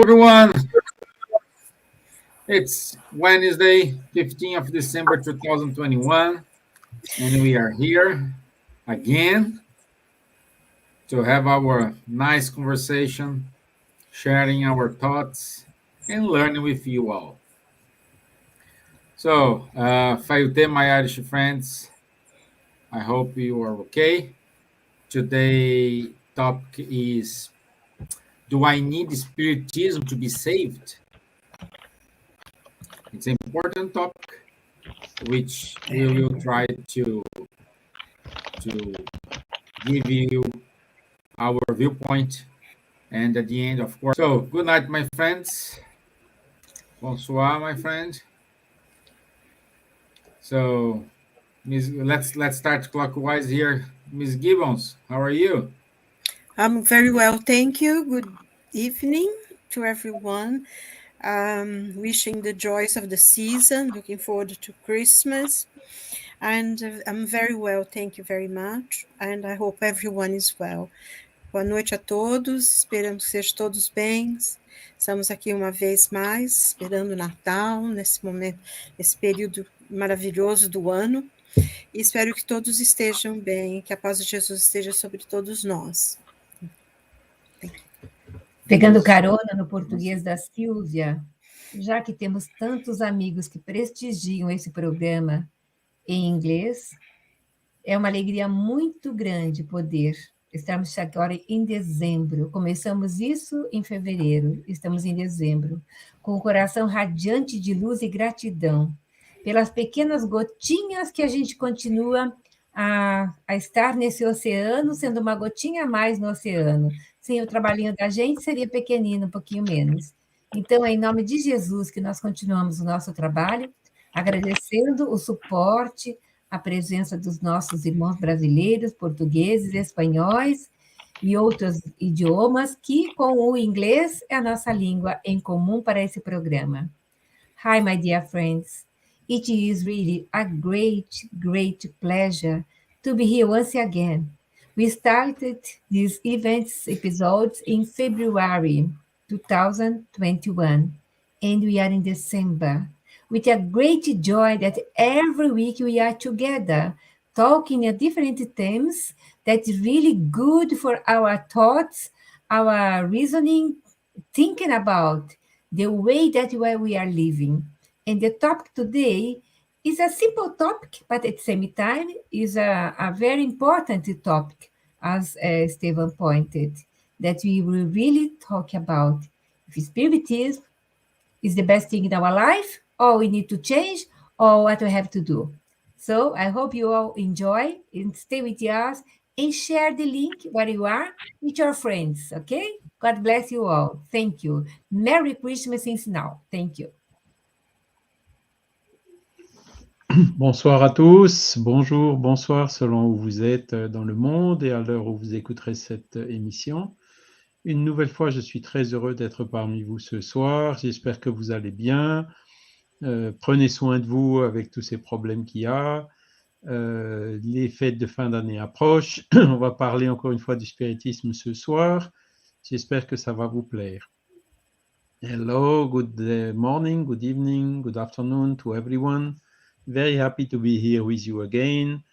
everyone. It's Wednesday, 15th of December 2021, and we are here again to have our nice conversation, sharing our thoughts, and learning with you all. So, Fayute, my Irish friends, I hope you are okay. Today topic is, do I need spiritism to be saved? It's an important topic which we will try to give you our viewpoint, and at the end, of course. So, good night, my friends. Bonsoir, my friend. So, let's start clockwise here. Miss Gibbons, how are you? I'm very well, thank you. Good evening to everyone. Wishing the joys of the season, looking forward to Christmas. And I'm very well, thank you very much. And I hope everyone is well. Boa noite a todos, esperamos que sejam todos bem. Estamos aqui uma vez mais, esperando o Natal, nesse momento, nesse período maravilhoso do ano. E espero que todos estejam bem, que a paz de Jesus esteja sobre todos nós. Pegando carona no português da Silvia, já que temos tantos amigos que prestigiam esse programa em inglês, é uma alegria muito grande poder estarmos agora em dezembro. Começamos isso em fevereiro, estamos em dezembro, com o coração radiante de luz e gratidão pelas pequenas gotinhas que a gente continua a estar nesse oceano, sendo uma gotinha a mais no oceano. Sem o trabalhinho da gente, seria pequenino, um pouquinho menos. Então, é em nome de Jesus que nós continuamos o nosso trabalho, agradecendo o suporte, a presença dos nossos irmãos brasileiros, portugueses, espanhóis e outros idiomas, que com o inglês é a nossa língua em comum para esse programa. Hi, my dear friends. It is really a great, great pleasure to be here once again. We started these events episodes in February 2021, and we are in December, with a great joy that every week we are together, talking at different themes that's really good for our thoughts, our reasoning, thinking about the way that we are living. And the topic today is a simple topic, but at the same time is a very important topic, as Stevan pointed, that we will really talk about if Spiritism is the best thing in our life, or we need to change, or what we have to do. So I hope you all enjoy and stay with us and share the link where you are with your friends, okay? God bless you all. Thank you. Merry Christmas since now. Thank you. Bonsoir à tous, bonjour, bonsoir selon où vous êtes dans le monde et à l'heure où vous écouterez cette émission. Une nouvelle fois, je suis très heureux d'être parmi vous ce soir. J'espère que vous allez bien. Prenez soin de vous avec tous ces problèmes qu'il y a. Les fêtes de fin d'année approchent. On va parler encore une fois du spiritisme ce soir. J'espère que ça va vous plaire. Hello, good morning, good evening, good afternoon to everyone. Very happy to be here with you again.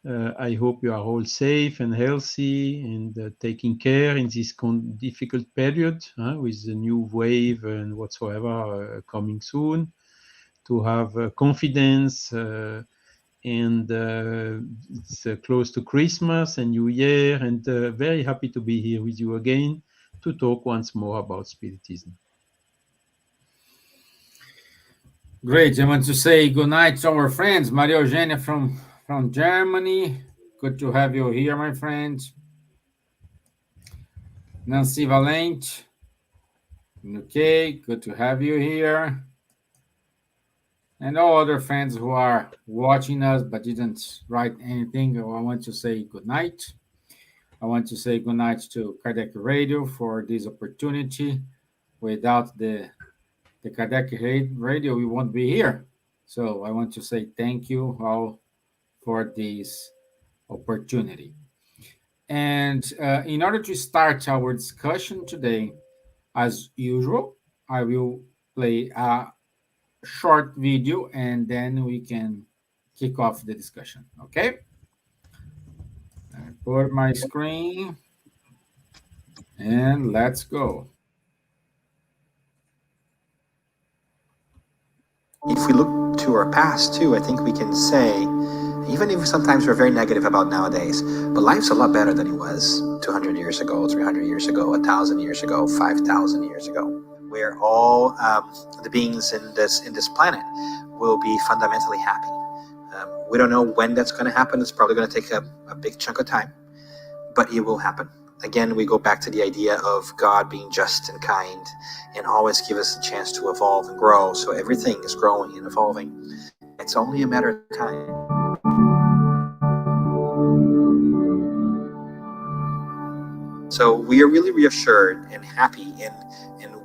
I hope you are all safe and healthy and taking care in this difficult period with the new wave and whatsoever coming soon. To have confidence and it's close to Christmas and New Year, and very happy to be here with you again to talk once more about Spiritism. Great. I want to say good night to our friends. Maria Eugenia from Germany. Good to have you here, my friend. Nancy Valente. Okay, good to have you here. And all other friends who are watching us but didn't write anything, I want to say good night. I want to say good night to Kardec Radio for this opportunity. Without the Kardec Radio, we won't be here. So I want to say thank you all for this opportunity. And in order to start our discussion today, As usual, I will play a short video and then we can kick off the discussion. Okay? I put my screen and let's go. If we look to our past too, I think we can say, even if sometimes we're very negative about nowadays, but life's a lot better than it was 200 years ago, 300 years ago, 1,000 years ago, 5,000 years ago. Where all the beings in this planet will be fundamentally happy. We don't know when that's going to happen. It's probably going to take a big chunk of time, but it will happen. Again, we go back to the idea of God being just and kind and always give us a chance to evolve and grow. So everything is growing and evolving. It's only a matter of time. So we are really reassured and happy and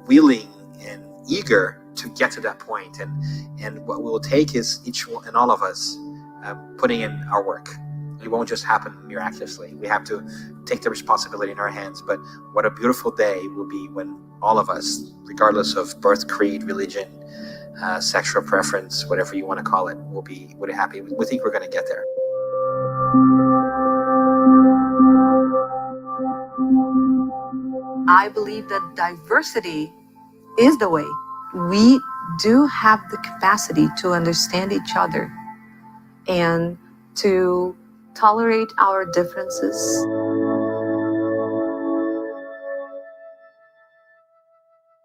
willing and eager to get to that point. And what we'll take is each one and all of us putting in our work. It won't just happen miraculously. We have to take the responsibility in our hands. But what a beautiful day will be when all of us, regardless of birth, creed, religion, sexual preference, whatever you want to call it, will be happy. We think we're going to get there. I believe that diversity is the way. We do have the capacity to understand each other and to tolerate our differences.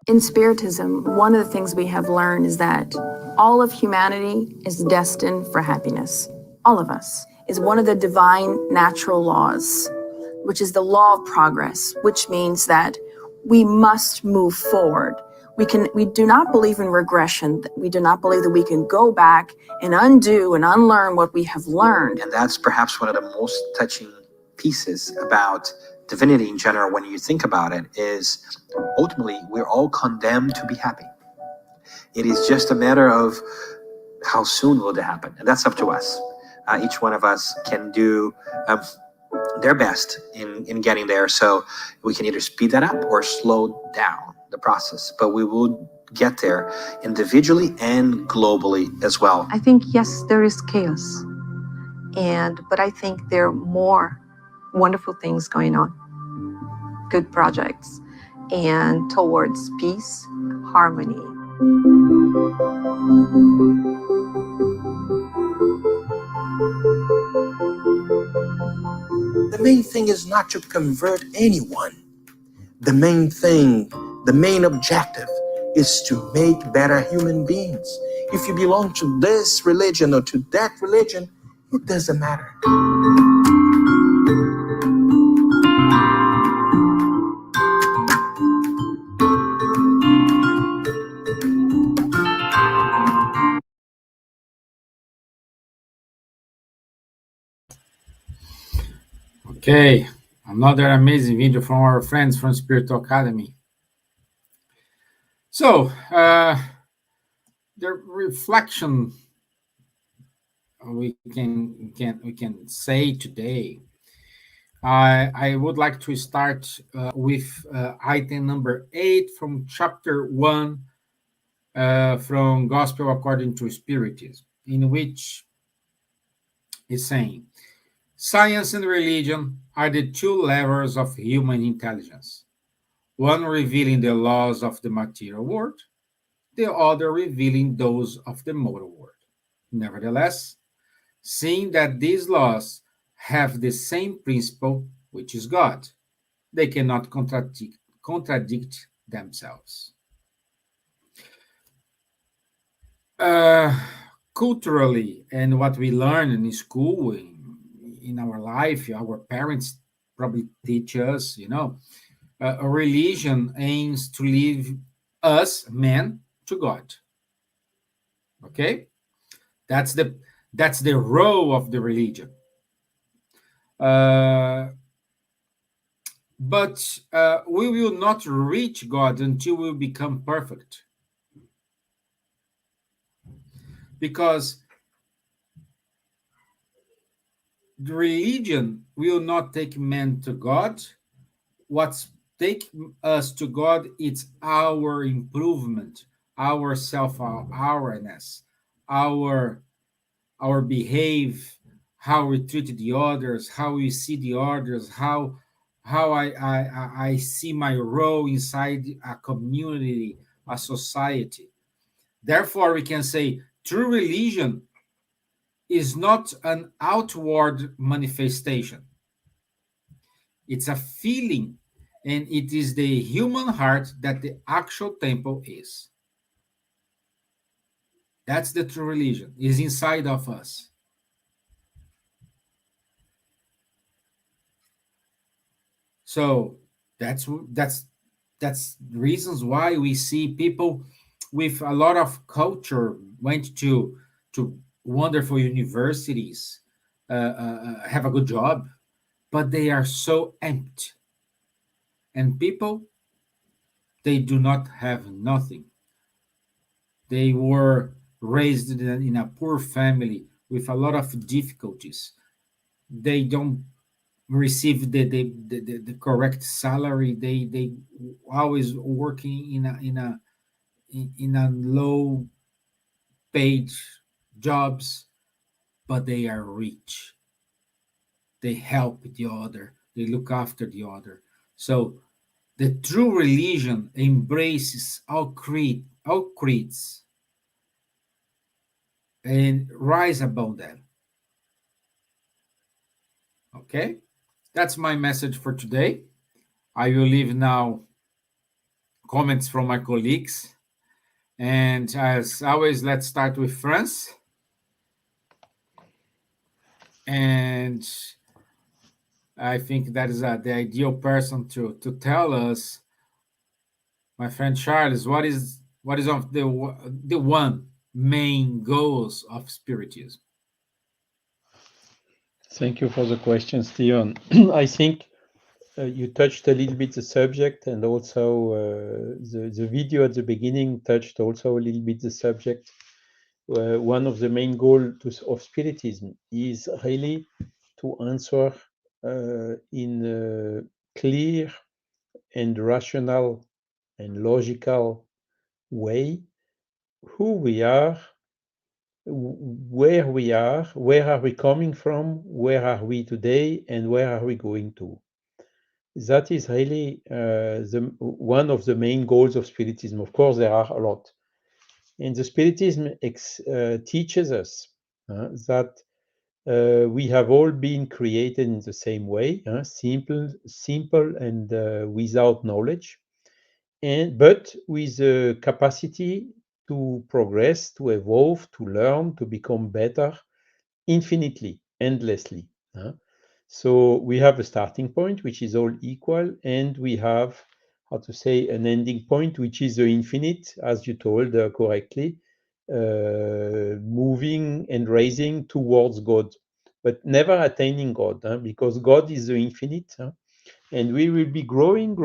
In Spiritism, one of the things we have learned is that all of humanity is destined for happiness. All of us is one of the divine natural laws, which is the law of progress, which means that we must move forward. We do not believe in regression. We do not believe that we can go back and undo and unlearn what we have learned. And that's perhaps one of the most touching pieces about divinity in general, when you think about it, is ultimately we're all condemned to be happy. It is just a matter of how soon will it happen. And that's up to us. Each one of us can do their best in getting there. So we can either speed that up or slow down the process, but we will get there individually and globally as well. I think, yes, there is chaos, but I think there are more wonderful things going on, good projects, and towards peace, harmony. The main thing is not to convert anyone. The main thing, the main objective is to make better human beings. If you belong to this religion or to that religion, it doesn't matter. Okay, another amazing video from our friends from Spiritual Academy. So, the reflection we can say today, I would like to start with item number 8 from chapter 1 from Gospel According to Spiritism, in which is saying, science and religion are the two levels of human intelligence, one revealing the laws of the material world, the other revealing those of the moral world. Nevertheless, seeing that these laws have the same principle, which is God, they cannot contradict themselves. Culturally, and what we learn in school, in our life, our parents probably teach us, a religion aims to lead us, men, to God. Okay? That's the role of the religion. But we will not reach God until we become perfect. Because the religion will not take man to God. What's take us to God, it's our improvement, our self awareness, our our behave, how we treat the others, how we see the others, how I see my role inside a community, a society. Therefore, we can say true religion is not an outward manifestation. It's a feeling, and it is the human heart that the actual temple is. That's the true religion, is inside of us. So that's that's reasons why we see people with a lot of culture went to wonderful universities, have a good job, but they are so empty. And people, they do not have nothing. They were raised in a poor family with a lot of difficulties. They don't receive the correct salary. They always working in a low paid jobs, but they are rich. They help the other. They look after the other. So the true religion embraces all creeds, and rise above them. Okay, that's my message for today. I will leave now comments from my colleagues. And as always, let's start with France. And I think that is the ideal person to tell us, my friend Charles, what is of the one main goals of Spiritism? Thank you for the question, Stevan. I think you touched a little bit the subject, and also the video at the beginning touched also a little bit the subject. One of the main goals of Spiritism is really to answer in a clear and rational and logical way who we are, where we are we coming from, where are we today, and where are we going to. That is really one of the main goals of Spiritism. Of course, there are a lot. And the Spiritism teaches us that we have all been created in the same way, simple and without knowledge, but with the capacity to progress, to evolve, to learn, to become better infinitely, endlessly. So we have a starting point, which is all equal, and we have, how to say, an ending point, which is the infinite, as you told correctly, moving and raising towards God, but never attaining God, because God is the infinite, and we will be growing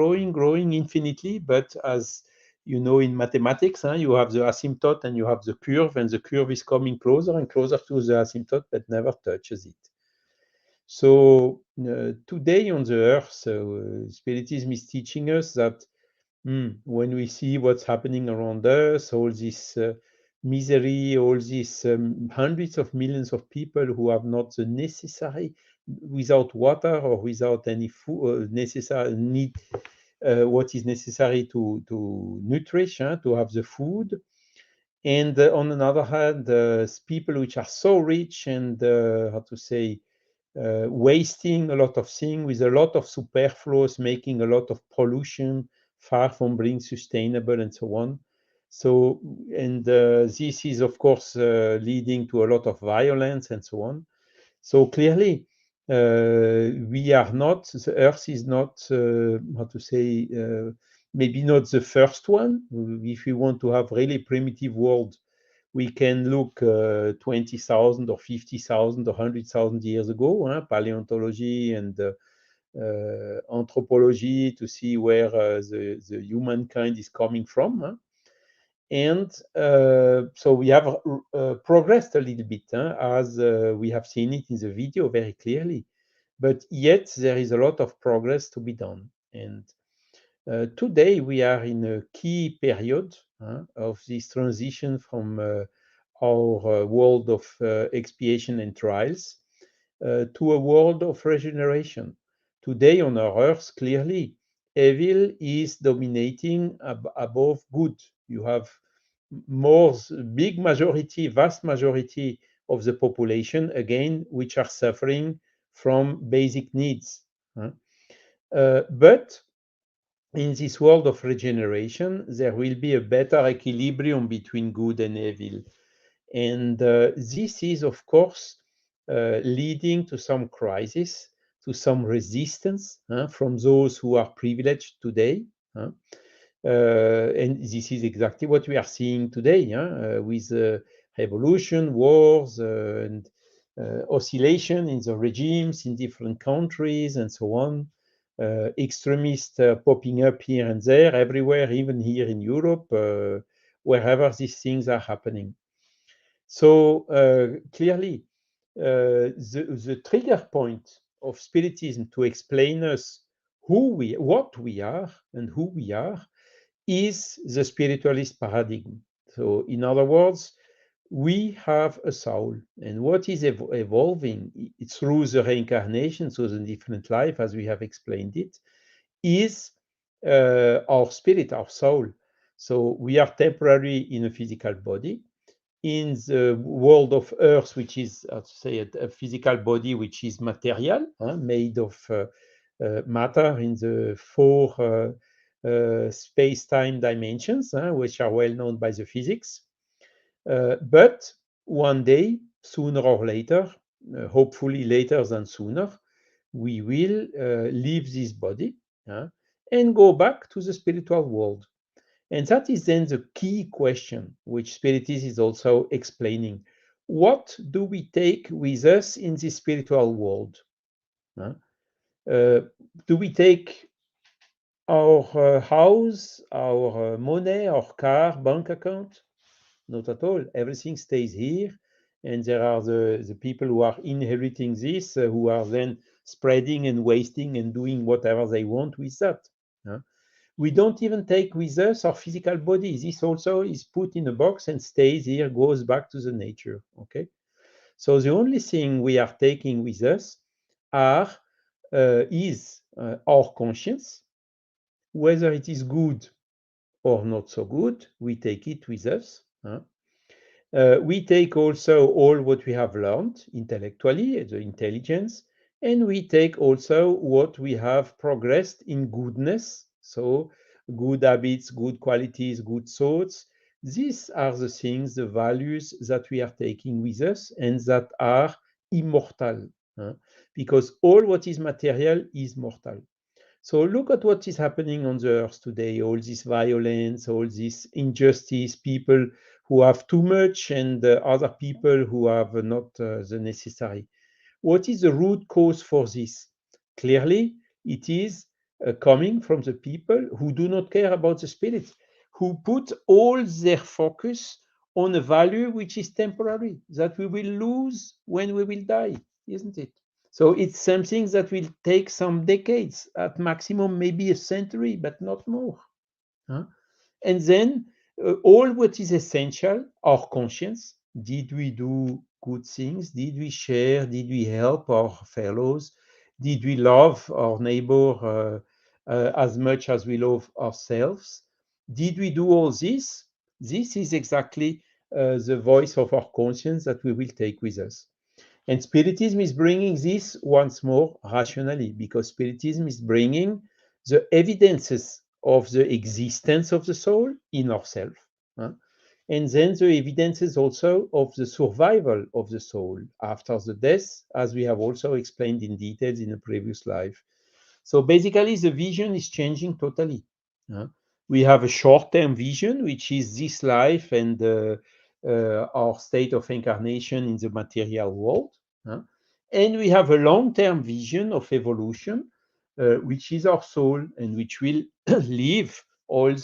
infinitely. But as you know, in mathematics, you have the asymptote and you have the curve, and the curve is coming closer and closer to the asymptote, but never touches it. So today on the earth, Spiritism is teaching us that when we see what's happening around us, all this misery, all these hundreds of millions of people who have not the necessary, without water or without any food, necessary need, what is necessary to nourish, to have the food. And on another hand, people which are so rich and how to say, wasting a lot of things with a lot of superfluous, making a lot of pollution, far from being sustainable, and so on. So, and this is, of course, leading to a lot of violence and so on. So clearly, we are not, the Earth is not, how to say, maybe not the first one. If we want to have really primitive world, we can look 20,000 or 50,000 or 100,000 years ago, paleontology and anthropology, to see where the humankind is coming from. And so we have progressed a little bit, as we have seen it in the video very clearly. But yet there is a lot of progress to be done. And today we are in a key period of this transition from our world of expiation and trials to a world of regeneration. Today on our earth, clearly, evil is dominating above good. You have big majority, vast majority of the population, again, which are suffering from basic needs. But in this world of regeneration, there will be a better equilibrium between good and evil. And this is, of course, leading to some crisis, to some resistance from those who are privileged today. And this is exactly what we are seeing today with revolution, wars, and oscillation in the regimes in different countries and so on. Extremists popping up here and there, everywhere, even here in Europe, wherever these things are happening. So clearly, the trigger point of Spiritism to explain us what we are and who we are is the spiritualist paradigm. So in other words, we have a soul, and what is evolving through the reincarnation, so the different life, as we have explained it, is our spirit, our soul. So we are temporary in a physical body, in the world of earth, which is, say, a physical body which is material, made of matter in the four space-time dimensions, which are well known by the physics. But one day, sooner or later, hopefully later than sooner, we will leave this body and go back to the spiritual world. And that is then the key question, which Spiritism is also explaining. What do we take with us in this spiritual world? Do we take our house, our money, our car, bank account? Not at all. Everything stays here. And there are the people who are inheriting this, who are then spreading and wasting and doing whatever they want with that. We don't even take with us our physical body. This also is put in a box and stays here, goes back to the nature. Okay. So the only thing we are taking with us is our conscience, whether it is good or not so good. We take it with us. We take also all what we have learned intellectually, the intelligence, and we take also what we have progressed in goodness. So good habits, good qualities, good thoughts. These are the things, the values that we are taking with us and that are immortal, because all what is material is mortal. So look at what is happening on the earth today, all this violence, all this injustice, people who have too much and other people who have not the necessary. What is the root cause for this? Clearly, it is coming from the people who do not care about the spirit, who put all their focus on a value which is temporary, that we will lose when we will die, isn't it? So it's something that will take some decades, at maximum maybe a century, but not more. And then all what is essential, our conscience. Did we do good things? Did we share? Did we help our fellows? Did we love our neighbor as much as we love ourselves? Did we do all this? This is exactly the voice of our conscience that we will take with us. And Spiritism is bringing this once more rationally, because Spiritism is bringing the evidences of the existence of the soul in ourselves, and then the evidences also of the survival of the soul after the death, as we have also explained in details in a previous life. So basically, the vision is changing totally. We have a short-term vision, which is this life and our state of incarnation in the material world. And we have a long-term vision of evolution, which is our soul, and which will leave all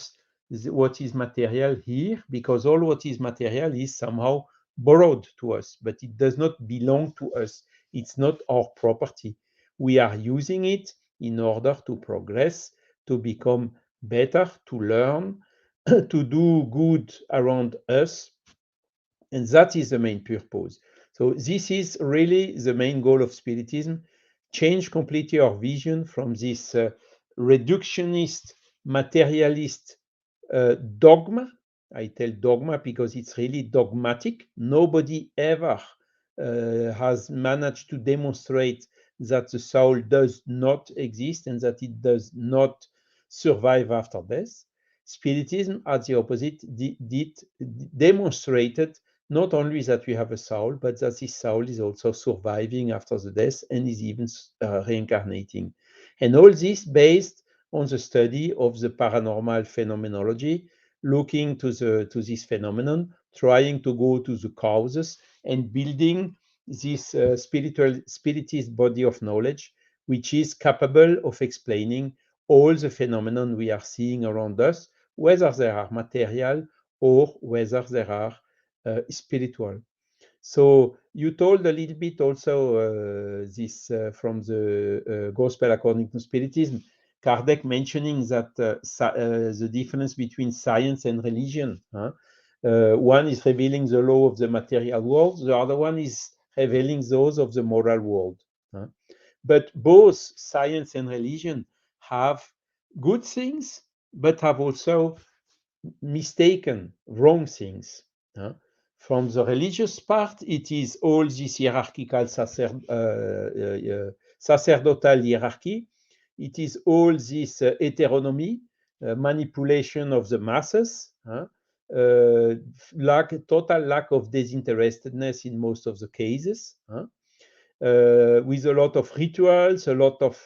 what is material here, because all what is material is somehow borrowed to us, but it does not belong to us. It's not our property. We are using it in order to progress, to become better, to learn, to do good around us. And that is the main purpose. So this is really the main goal of Spiritism, change completely our vision from this reductionist, materialist dogma. I tell dogma because it's really dogmatic. Nobody ever has managed to demonstrate that the soul does not exist and that it does not survive after death. Spiritism, at the opposite, demonstrated not only that we have a soul, but that this soul is also surviving after the death and is even reincarnating. And all this based on the study of the paranormal phenomenology, looking to this phenomenon, trying to go to the causes and building this spiritist body of knowledge, which is capable of explaining all the phenomenon we are seeing around us, whether they are material or whether they are spiritual. So you told a little bit also this from the Gospel according to Spiritism, Kardec mentioning that the difference between science and religion. One is revealing the law of the material world, the other one is revealing those of the moral world. But both science and religion have good things, but have also mistaken, wrong things. From the religious part, it is all this hierarchical sacerdotal hierarchy. It is all this heteronomy, manipulation of the masses, total lack of disinterestedness in most of the cases, with a lot of rituals, a lot of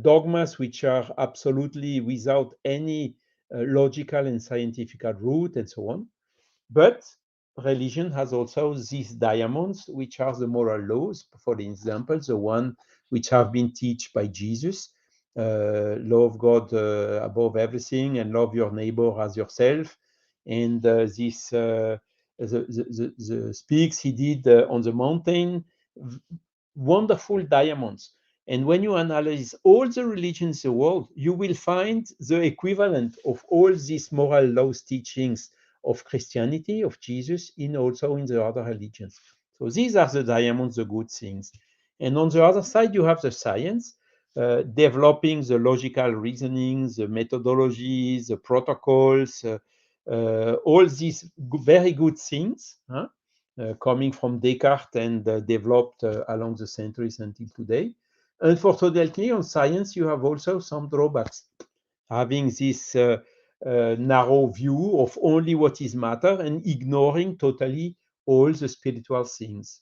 dogmas which are absolutely without any logical and scientific root and so on. But religion has also these diamonds, which are the moral laws. For example, the one which have been taught by Jesus, love God above everything and love your neighbor as yourself. And this the speaks he did on the mountain, wonderful diamonds. And when you analyze all the religions in the world, you will find the equivalent of all these moral laws teachings of Christianity, of Jesus, also in the other religions. So these are the diamonds, the good things. And on the other side, you have the science, developing the logical reasoning, the methodologies, the protocols, all these very good things, coming from Descartes and developed along the centuries until today. Unfortunately, on science, you have also some drawbacks, having this narrow view of only what is matter and ignoring totally all the spiritual things.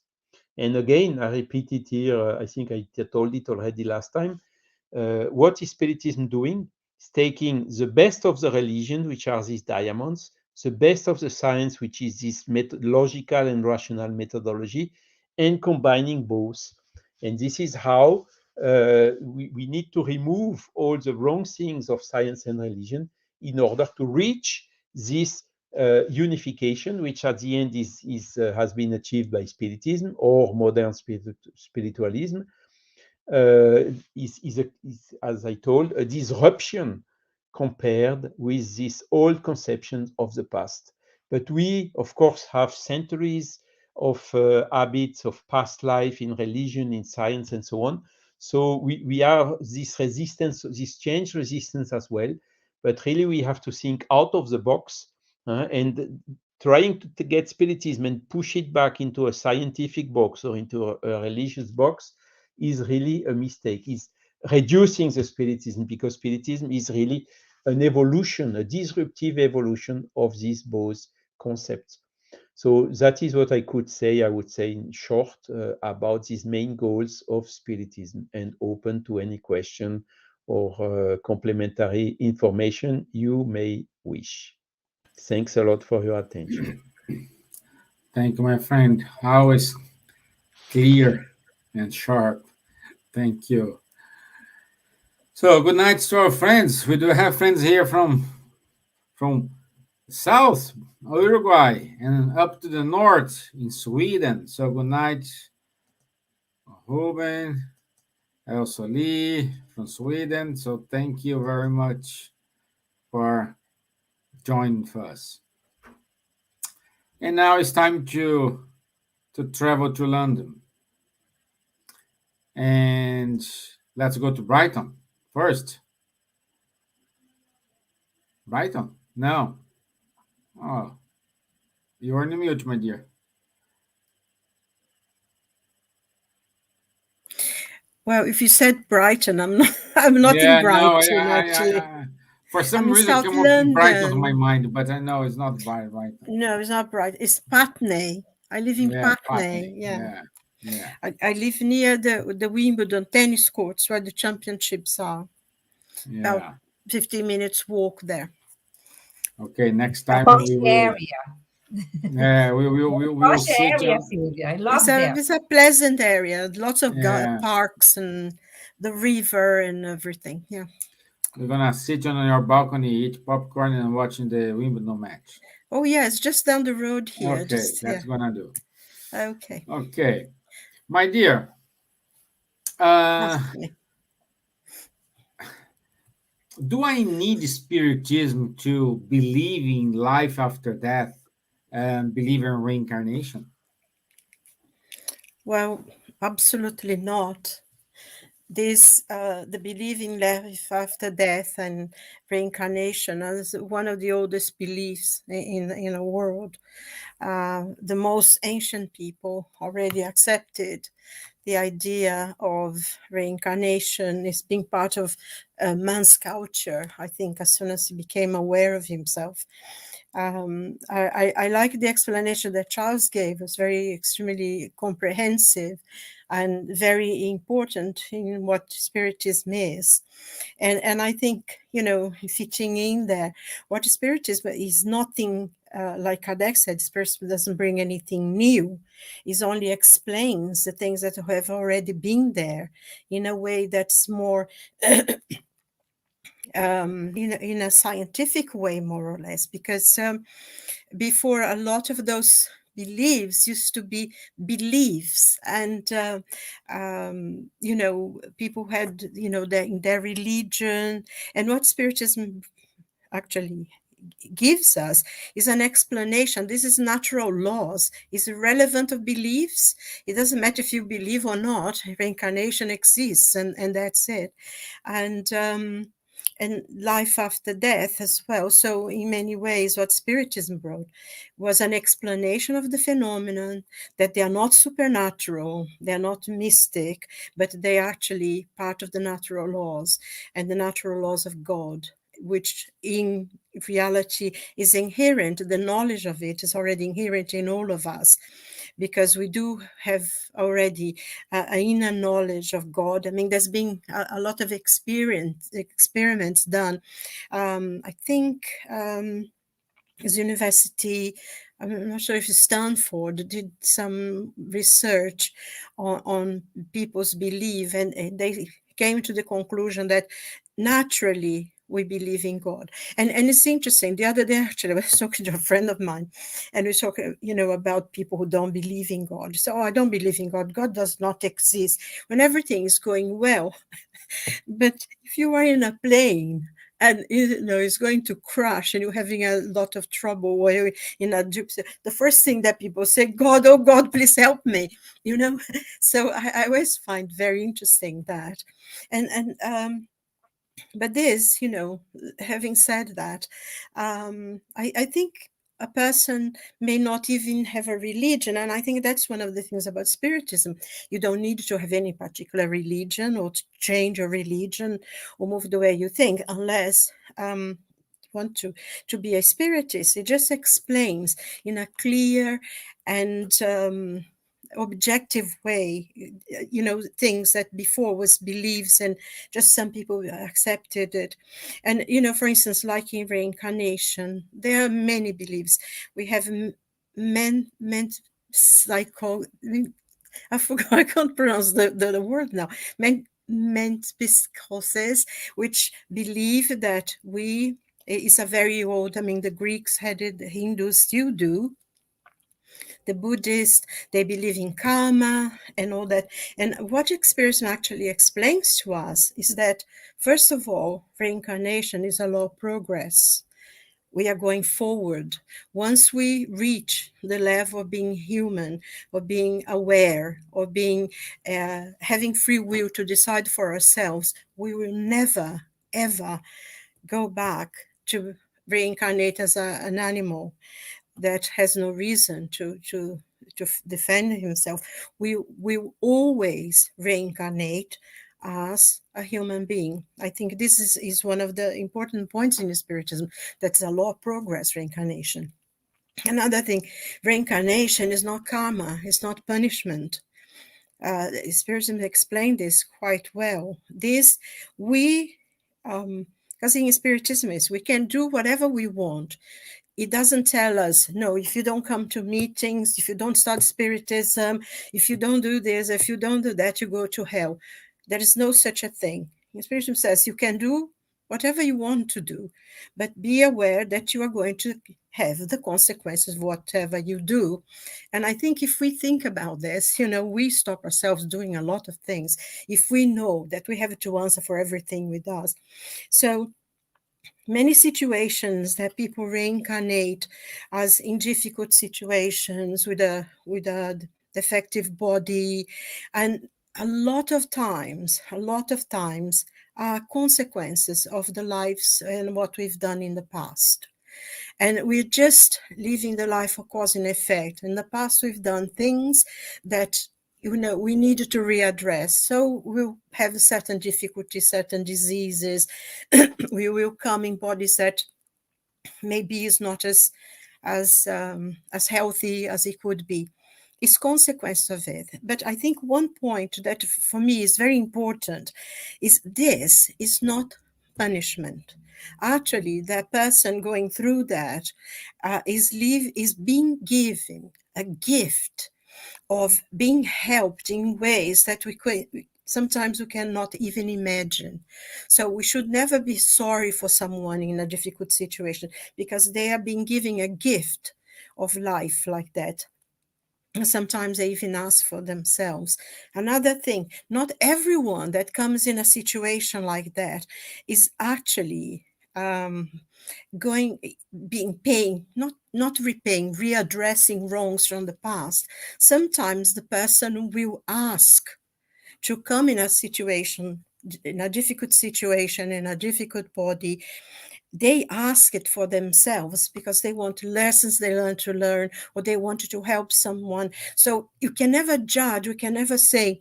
And again, I repeat it here, I think I told it already last time, what is Spiritism doing? It's taking the best of the religion, which are these diamonds, the best of the science, which is this logical and rational methodology, and combining both. And this is how we need to remove all the wrong things of science and religion in order to reach this unification, which at the end has been achieved by Spiritism or modern spiritualism. Is, as I told, a disruption compared with these old conceptions of the past. But we, of course, have centuries of habits of past life in religion, in science, and so on. So we are this resistance, this change resistance as well. But really, we have to think out of the box and trying to get Spiritism and push it back into a scientific box or into a religious box is really a mistake. Is reducing the Spiritism, because Spiritism is really an evolution, a disruptive evolution of these both concepts. So that is what I could say, I would say in short, about these main goals of Spiritism, and open to any question or complementary information you may wish. Thanks a lot for your attention. Thank you, my friend. Always clear and sharp. Thank you. So good night to our friends. We do have friends here from south Uruguay and up to the north in Sweden. So good night, Ruben, Elsa Lee from Sweden. So thank you very much for joining with us. And now it's time to travel to London. And let's go to Brighton first. Brighton? No. Oh, you're on mute, my dear. Well, if you said Brighton, I'm not. I'm not Yeah, in no, Brighton actually. for I'm some in reason South came up with Brighton to my London. mind, but I know it's not Brighton. No, it's not Brighton. It's Putney. I live in Yeah, Putney. Yeah. I live near the Wimbledon tennis courts where the championships are. Yeah. About 15 minutes walk there. Okay, next A time posh we will. area. Yeah, we will Posh sit area, on. Silvia. I love that. It's a pleasant area. Lots of Yeah. parks and the river and everything. Yeah. We're gonna sit on your balcony, eat popcorn, and watching the Wimbledon match. Oh yeah, it's just down the road here. Okay, Just that's gonna do. Okay. Okay, my dear. Ask me. Do I need Spiritism to believe in life after death and believe in reincarnation? Well, absolutely not. This the belief in life after death and reincarnation is one of the oldest beliefs in the world. The most ancient people already accepted the idea of reincarnation as being part of man's culture. I think as soon as he became aware of himself. I like the explanation that Charles gave. It was very extremely comprehensive and very important in what Spiritism is. And I think, fitting in there, what Spiritism is nothing, like Kardec said, Spiritism doesn't bring anything new. It only explains the things that have already been there in a way that's more in a scientific way, more or less, because before a lot of those beliefs used to be beliefs, and people had their religion, and what Spiritism actually gives us is an explanation. This is natural laws. It's irrelevant of beliefs. It doesn't matter if you believe or not. Reincarnation exists, and that's it. And life after death as well. So in many ways, what Spiritism brought was an explanation of the phenomenon, that they are not supernatural, they are not mystic, but they are actually part of the natural laws and the natural laws of God, which in reality is inherent. The knowledge of it is already inherent in all of us, because we do have already an inner knowledge of God. I mean, there's been a lot of experiments done. I think his university, I'm not sure if it's Stanford, did some research on people's belief, and they came to the conclusion that naturally we believe in God. And it's interesting. The other day, actually, I was talking to a friend of mine, and we were talking, about people who don't believe in God. So, I don't believe in God. God does not exist when everything is going well. But if you are in a plane and it's going to crash and you're having a lot of trouble, or you're in a gypsy, the first thing that people say, God, oh God, please help me, So I always find very interesting that. But this, having said that, I think a person may not even have a religion. And I think that's one of the things about Spiritism. You don't need to have any particular religion or to change your religion or move the way you think, unless you want to be a spiritist. It just explains in a clear and objective way, things that before was beliefs and just some people accepted it. And for instance, like in reincarnation, there are many beliefs. We have I forgot, I can't pronounce the word now. Mentpiskoses, which believe that it's a very old, I mean, the Greeks had it, the Hindus still do, The Buddhists, they believe in karma and all that. And what Spiritism actually explains to us is that, first of all, reincarnation is a law of progress. We are going forward. Once we reach the level of being human, or being aware, or being having free will to decide for ourselves, we will never, ever go back to reincarnate as an animal that has no reason to defend himself. We will always reincarnate as a human being. I think this is one of the important points in Spiritism. That's a law of progress, reincarnation. Another thing, reincarnation is not karma, it's not punishment. Spiritism explained this quite well. This, because in Spiritism we can do whatever we want. It doesn't tell us, no, if you don't come to meetings, if you don't start Spiritism, if you don't do this, if you don't do that, you go to hell. There is no such a thing. Spiritism says you can do whatever you want to do, but be aware that you are going to have the consequences of whatever you do. And I think if we think about this, we stop ourselves doing a lot of things if we know that we have to answer for everything we do. So many situations that people reincarnate as in difficult situations with a defective body, and a lot of times are consequences of the lives and what we've done in the past. And we're just living the life of cause and effect. In the past, we've done things that we needed to readdress. So we'll have certain difficulties, certain diseases. We will come in bodies that maybe is not as healthy as it could be. It's consequence of it. But I think one point that for me is very important is this is not punishment. Actually, the person going through that is being given a gift of being helped in ways that sometimes we cannot even imagine. So we should never be sorry for someone in a difficult situation, because they are being given a gift of life like that. And sometimes they even ask for themselves. Another thing, not everyone that comes in a situation like that is actually paying, not repaying, readdressing wrongs from the past. Sometimes the person will ask to come in a situation, in a difficult situation, in a difficult body. They ask it for themselves because they want lessons they learn to learn, or they wanted to help someone. So you can never judge, you can never say,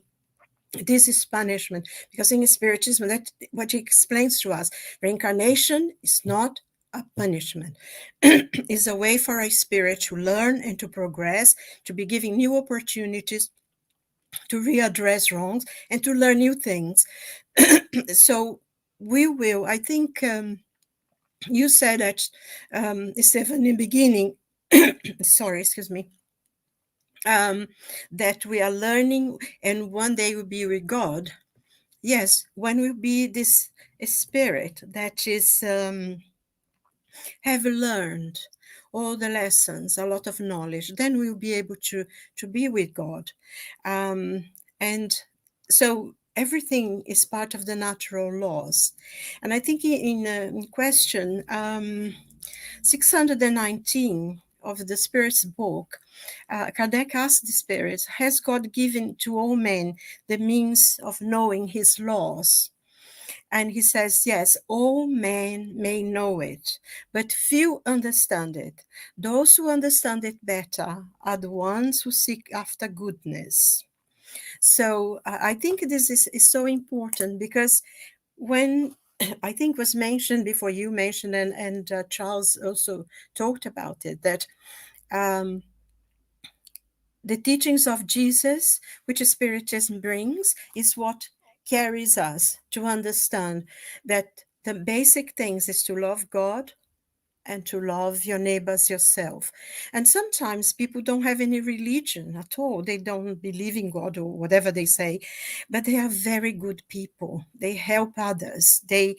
this is punishment, because in Spiritism, that's what he explains to us. Reincarnation is not a punishment. It's a way for a spirit to learn and to progress, to be given new opportunities, to readdress wrongs, and to learn new things. So we will, I think, you said that, Stevan, in the beginning, sorry, excuse me, that we are learning and one day we'll be with God. Yes, when we'll be this spirit that is have learned all the lessons, a lot of knowledge, then we'll be able to be with God. And so everything is part of the natural laws. And I think in question 619 of the Spirit's book, Kardec asked the Spirit, has God given to all men the means of knowing his laws? And he says, yes, all men may know it, but few understand it. Those who understand it better are the ones who seek after goodness. So I think this is so important, because when I think was mentioned before, you mentioned, and Charles also talked about it, that the teachings of Jesus, which Spiritism brings, is what carries us to understand that the basic things is to love God and to love your neighbors yourself. And sometimes people don't have any religion at all. They don't believe in God or whatever they say, but they are very good people. They help others. They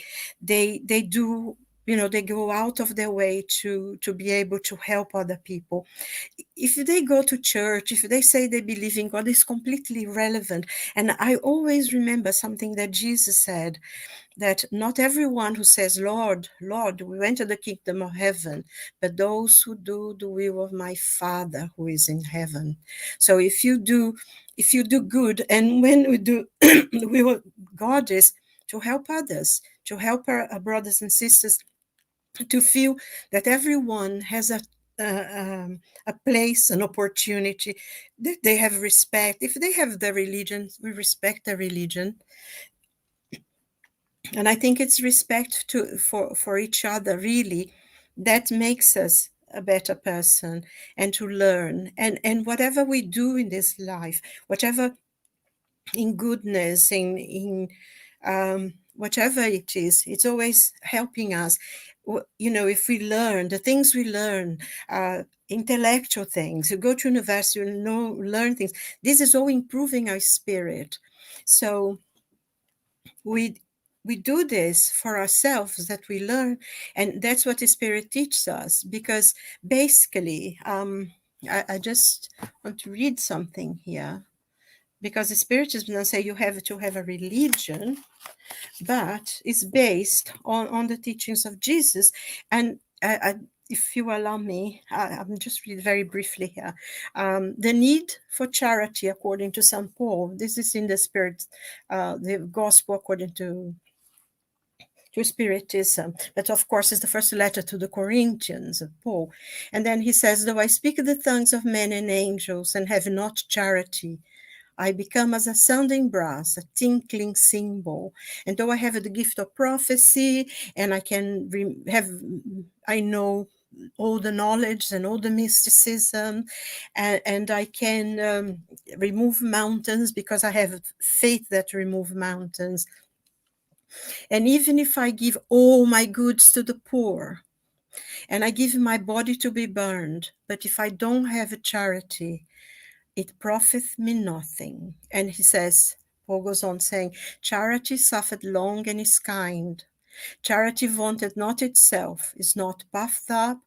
do they go out of their way to be able to help other people. If they go to church, if they say they believe in God, it's completely irrelevant. And I always remember something that Jesus said, that not everyone who says, Lord, Lord, will enter the kingdom of heaven, but those who do the will of my Father who is in heaven. So if you do good, and when we do the will of God is to help others, to help our brothers and sisters, to feel that everyone has a place, an opportunity, that they have respect. If they have their religion, we respect their religion. And I think it's respect for each other, really, that makes us a better person, and to learn. And whatever we do in this life, whatever in goodness, in whatever it is, it's always helping us. If we learn the things we learn, intellectual things, you go to university, learn things, this is all improving our spirit. So we do this for ourselves, that we learn, and that's what the Spirit teaches us. Because basically, I just want to read something here, because the Spiritism doesn't say you have to have a religion, but it's based on the teachings of Jesus. And if you allow me, I'm just read very briefly here. The need for charity, according to St. Paul. This is in the Spirit, the Gospel according to Spiritism, but of course it's the first letter to the Corinthians of Paul. And then he says, though I speak the tongues of men and angels and have not charity, I become as a sounding brass, a tinkling cymbal. And though I have the gift of prophecy, and I know all the knowledge and all the mysticism, and I can remove mountains, because I have faith that remove mountains. And even if I give all my goods to the poor, and I give my body to be burned, but if I don't have a charity, it profiteth me nothing. And he says, Paul goes on saying, charity suffered long and is kind. Charity vaunteth not itself, is not puffed up,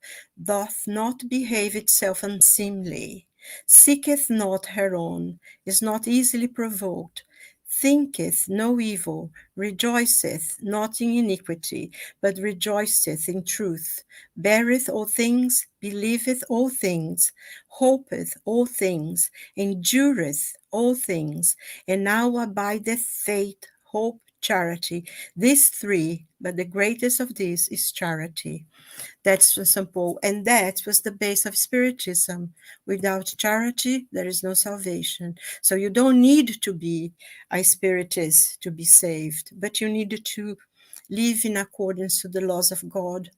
doth not behave itself unseemly, seeketh not her own, is not easily provoked, thinketh no evil, rejoiceth not in iniquity, but rejoiceth in truth, beareth all things, believeth all things, hopeth all things, endureth all things, and now abideth faith, hope, charity. These three, but the greatest of these is charity. That's St. Paul, and that was the base of Spiritism. Without charity, there is no salvation. So you don't need to be a Spiritist to be saved, but you need to live in accordance to the laws of God,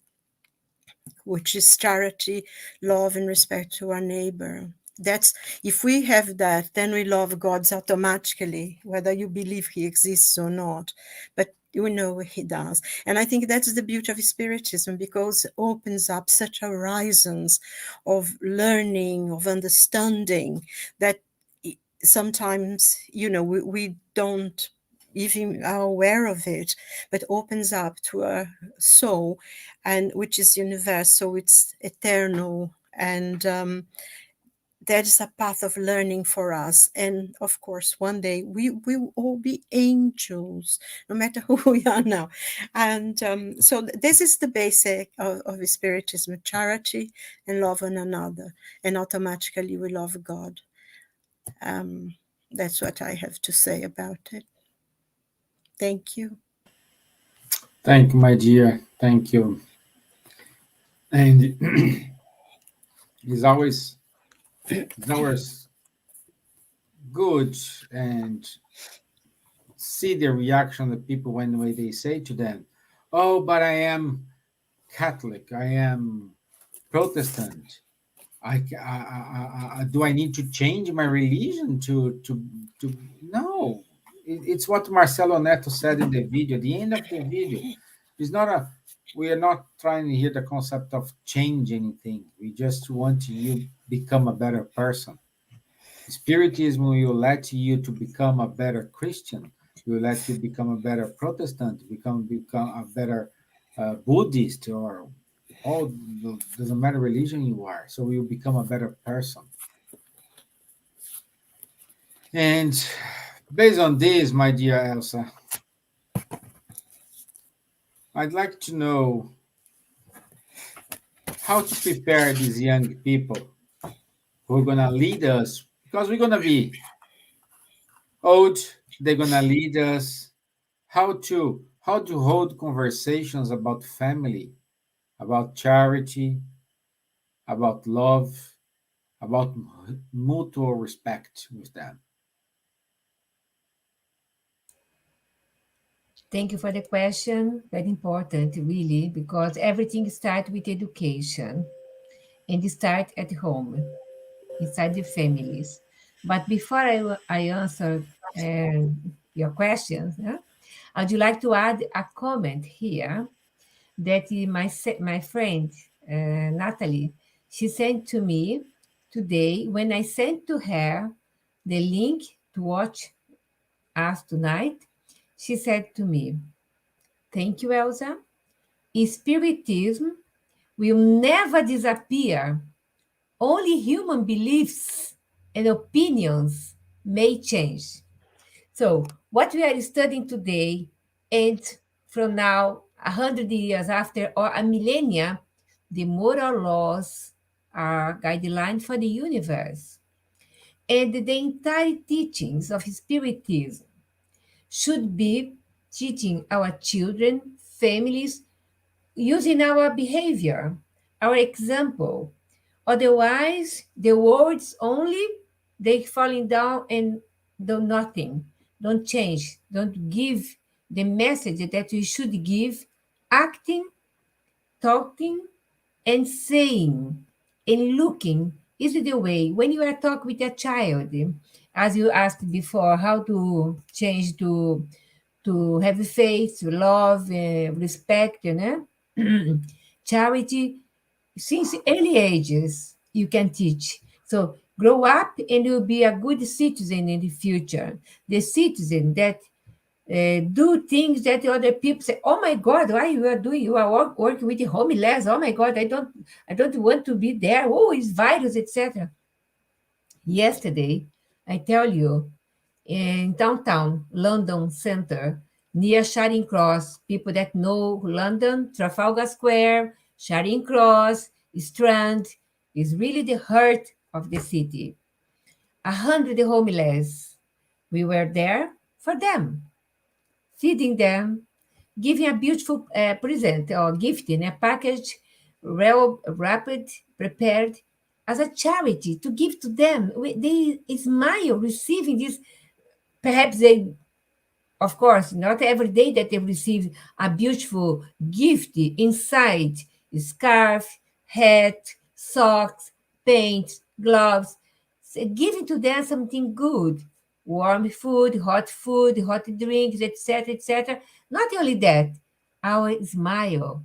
which is charity, love, and respect to our neighbor. That's, if we have that, then we love God automatically, whether you believe he exists or not. But we know he does. And I think that's the beauty of Spiritism, because it opens up such horizons of learning, of understanding, that sometimes, we don't even are aware of it, but opens up to our soul, and which is universal, it's eternal, and that is a path of learning for us. And of course, one day we will all be angels, no matter who we are now. And so this is the basic of Spiritism: charity and love one another, and automatically we love God. That's what I have to say about it. Thank you. Thank you, my dear. Thank you. And it's always good and see the reaction of people when they say to them, "Oh, but I am Catholic. I am Protestant. Do I need to change my religion to?" No, it's what Marcelo Neto said in the video. At the end of the video, it's not a. We are not trying to hear the concept of change anything. We just want you become a better person. Spiritism will let you to become a better Christian. Will let you become a better Protestant. Become a better Buddhist or all, doesn't matter religion you are, so you become a better person. And based on this, my dear Elsa, I'd like to know how to prepare these young people who are going to lead us, because we're going to be old, they're going to lead us, how to hold conversations about family, about charity, about love, about mutual respect with them. Thank you for the question. Very important, really, because everything starts with education and it starts at home, inside the families. But before I answer your questions, I'd like to add a comment here that my friend, Natalie, she sent to me today when I sent to her the link to watch us tonight. She said to me, "Thank you, Elsa. Spiritism will never disappear. Only human beliefs and opinions may change." So, what we are studying today, and from now, 100 years after, or a millennia, the moral laws are guidelines for the universe. And the entire teachings of Spiritism should be teaching our children, families, using our behavior, our example. Otherwise, the words only, they falling down and do nothing, don't change, don't give the message that we should give, acting, talking, and saying, and looking is the way. When you are talking with a child, as you asked before, how to change to have faith, love, respect, charity, since early ages you can teach. So grow up and you'll be a good citizen in the future. The citizen that do things that other people say, "Oh my God, why you are doing? You are working with the homeless. Oh my God, I don't want to be there. Oh, it's virus, etc." Yesterday, I tell you, in downtown London Center, near Charing Cross. People that know London, Trafalgar Square, Charing Cross, Strand is really the heart of the city. 100 homeless. We were there for them, feeding them, giving a beautiful present or gifting a package, well wrapped, prepared as a charity to give to them. They smile receiving this. Perhaps they, of course, not every day that they receive a beautiful gift inside scarf, hat, socks, paint, gloves, so giving to them something good, warm food, hot drinks, etc., etc. Not only that, our smile,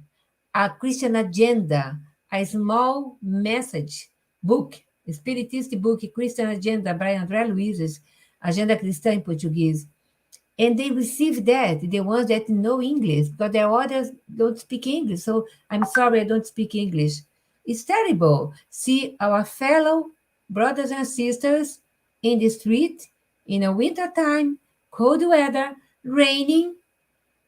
a Christian agenda, a small message book, Spiritist book, Christian Agenda, by André Luiz's Agenda Cristã em Português, and they receive that, the ones that know English, but the others don't speak English. So I'm sorry, I don't speak English. It's terrible. See our fellow brothers and sisters in the street in a winter time, cold weather, raining,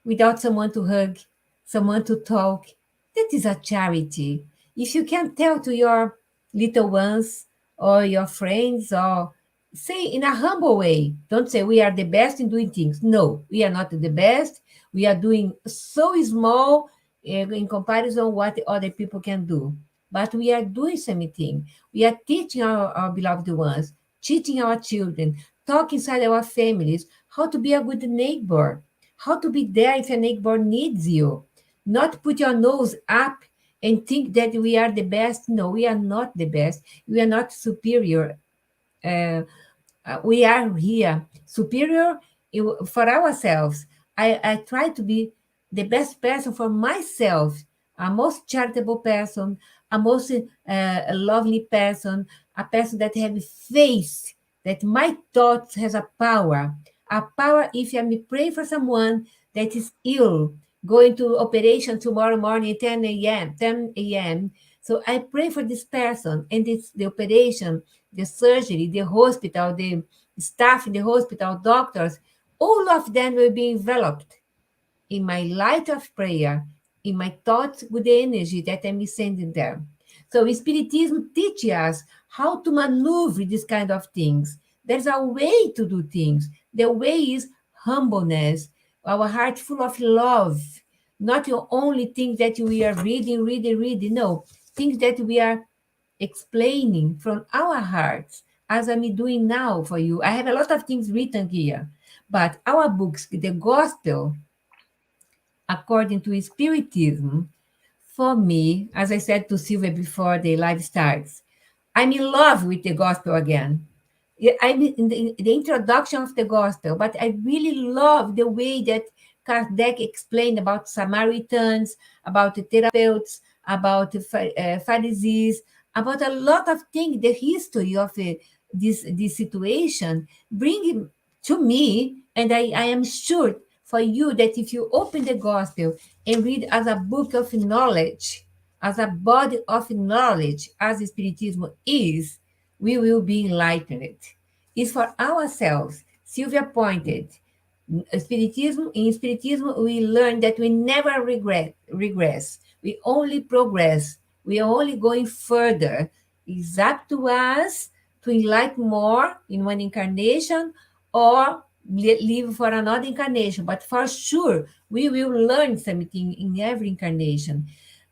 without someone to hug, someone to talk. That is a charity. If you can tell to your little ones or your friends, or say in a humble way, don't say we are the best in doing things. No, we are not the best. We are doing so small in comparison what other people can do. But we are doing something. We are teaching our beloved ones, teaching our children, talk inside our families, how to be a good neighbor, how to be there if a neighbor needs you. Not put your nose up and think that we are the best. No, we are not the best. We are not superior. Uh, we are here superior for ourselves. I try to be the best person for myself, a most charitable person, a most lovely person, a person that has faith, that my thoughts has a power if I may pray for someone that is ill, going to operation tomorrow morning, 10 a.m. So I pray for this person and it's the operation, the surgery, the hospital, the staff in the hospital, doctors, all of them will be enveloped in my light of prayer, in my thoughts with the energy that I'm sending them. So Spiritism teaches us how to maneuver these kind of things. There's a way to do things. The way is humbleness, our heart full of love, not your only things that we are reading. No, things that we are explaining from our hearts, as I'm doing now for you. I have a lot of things written here, but our books, the gospel, according to Spiritism, for me, as I said to Silvia before the live starts, I'm in love with the gospel again. I'm in the introduction of the gospel, but I really love the way that Kardec explained about Samaritans, about the therapeutes, about the Pharisees, about a lot of things, the history of this situation, bring to me, and I am sure for you that if you open the gospel and read as a book of knowledge, as a body of knowledge, as Spiritism is, we will be enlightened. It's for ourselves. Silvia pointed. In Spiritism, we learn that we never regress. We only progress. We are only going further. It's up to us to enlighten more in one incarnation or live for another incarnation. But for sure, we will learn something in every incarnation.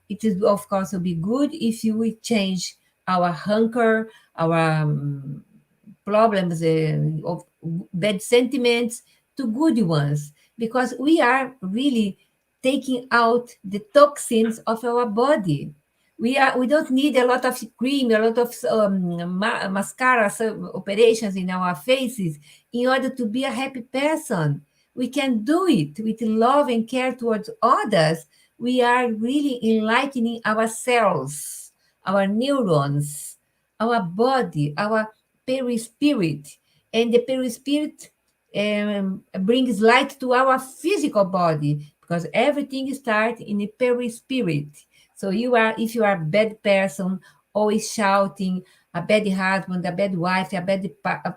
It is, of course, will be good if you will change our hunger, our problems of bad sentiments to good ones, because we are really taking out the toxins of our body. We don't need a lot of cream, a lot of mascara operations in our faces in order to be a happy person. We can do it with love and care towards others. We are really enlightening ourselves, our neurons, our body, our perispirit. And the perispirit brings light to our physical body, because everything starts in the perispirit. So if you are a bad person, always shouting, a bad husband, a bad wife, a bad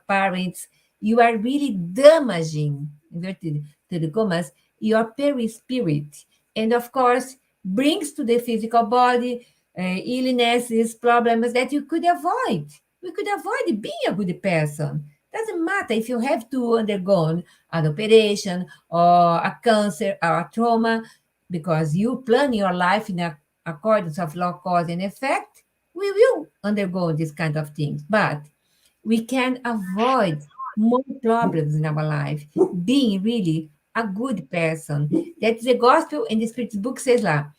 parents, you are really damaging, inverted to the commas, your perispirit. And of course, brings to the physical body illnesses, problems that you could avoid. We could avoid being a good person. Doesn't matter if you have to undergo an operation or a cancer or a trauma, because you plan your life in accordance of law, cause, and effect. We will undergo this kind of things, but we can avoid more problems in our life, being really a good person. That's the gospel, and the Spirit's book says lá,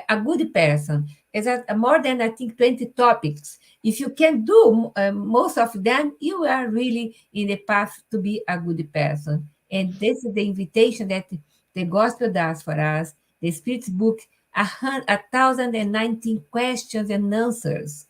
a good person. It's more than, I think, 20 topics. If you can do most of them, you are really in the path to be a good person. And this is the invitation that the gospel does for us. The Spirit's book, 1,019 questions and answers.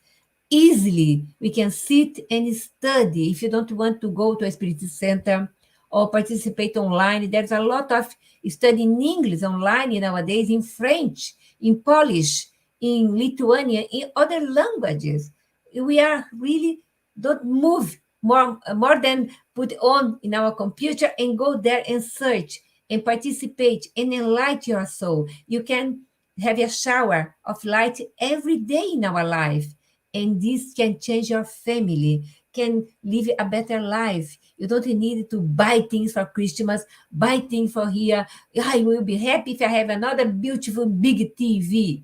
Easily, we can sit and study. If you don't want to go to a Spirit Center or participate online, there's a lot of study in English online nowadays, in French, in Polish, in Lithuanian, in other languages. We are really don't move more than put on in our computer and go there and search and participate and enlighten your soul. You can have a shower of light every day in our life, and this can change your family, can live a better life. You don't need to buy things for Christmas, buy things for here. I will be happy if I have another beautiful big TV.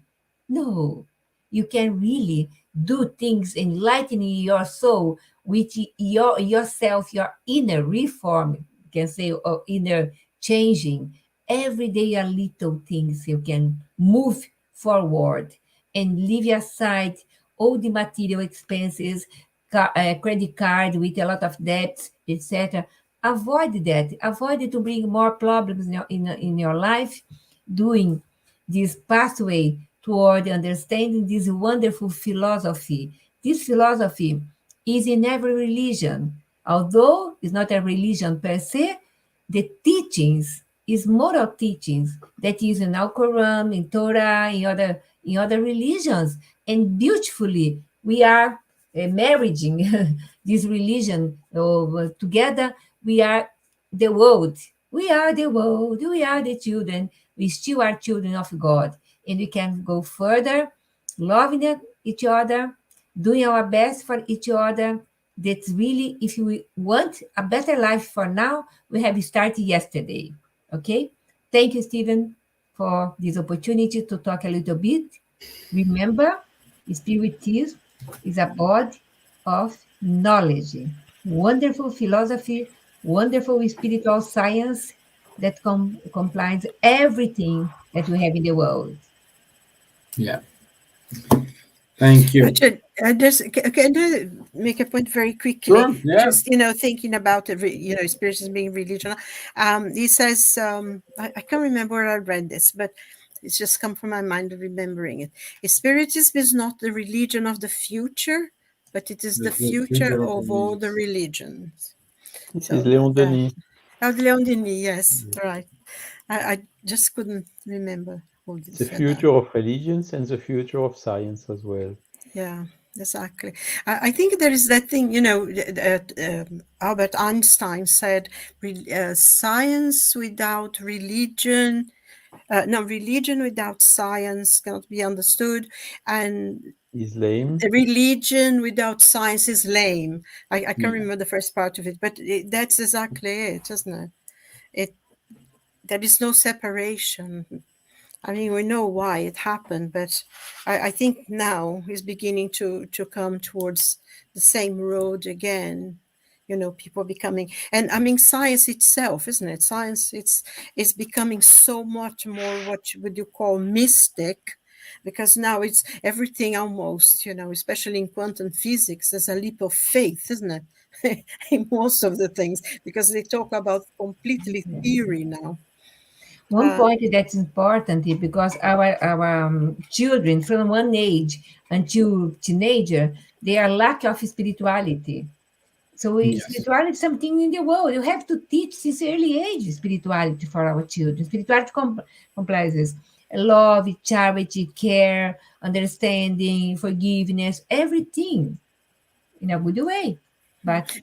No, you can really do things enlightening your soul with yourself, your inner reform, you can say, or inner changing. Every day are little things you can move forward and leave aside all the material expenses, credit card with a lot of debts, etc. Avoid that. Avoid it to bring more problems in your life, doing this pathway toward understanding this wonderful philosophy. This philosophy is in every religion. Although it's not a religion per se, the teachings is moral teachings that is in Al Quran, in Torah, in other religions, and beautifully we are marrying this religion together. We are the world. We are the world. We are the children. We still are children of God, and we can go further, loving each other, doing our best for each other. That's really, if we want a better life for now, we have started yesterday. Okay? Thank you, Stevan, for this opportunity to talk a little bit. Remember, Spiritism is a body of knowledge, wonderful philosophy, wonderful spiritual science that combines everything that we have in the world. Yeah. Thank you. Richard, can I make a point very quickly? Sure. Yeah. Just thinking about spiritism being religion. He says, I can't remember where I read this, but it's just come from my mind of remembering it. Spiritism is not the religion of the future, but it is the future of all the religions. This is Léon Denis. Léon Denis, yes, right. I just couldn't remember who The said future of religions and the future of science as well. Yeah, exactly. I think there is that thing, that Albert Einstein said, science without religion, religion without science cannot be understood, and Is lame. Religion without science is lame. I can't remember the first part of it, but that's exactly it, isn't it? There is no separation. I mean, we know why it happened, but I think now is beginning to come towards the same road again. People becoming, and I mean, science itself, isn't it? Science, it's becoming so much more what would you call mystic, because now it's everything almost, especially in quantum physics, there's a leap of faith, isn't it? In most of the things, because they talk about completely theory now. One point that's important is because our children from one age until teenager, they are lack of spirituality. So spirituality is something in the world. You have to teach since early age spirituality for our children. Spirituality comprises love, charity, care, understanding, forgiveness, everything in a good way. But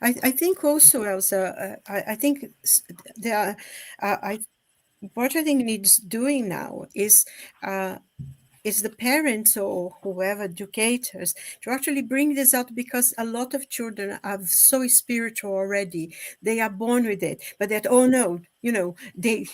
I think also, Elsa, I think there are, what I think needs doing now is the parents or whoever, educators, to actually bring this out, because a lot of children are so spiritual already. They are born with it, but that, oh no, the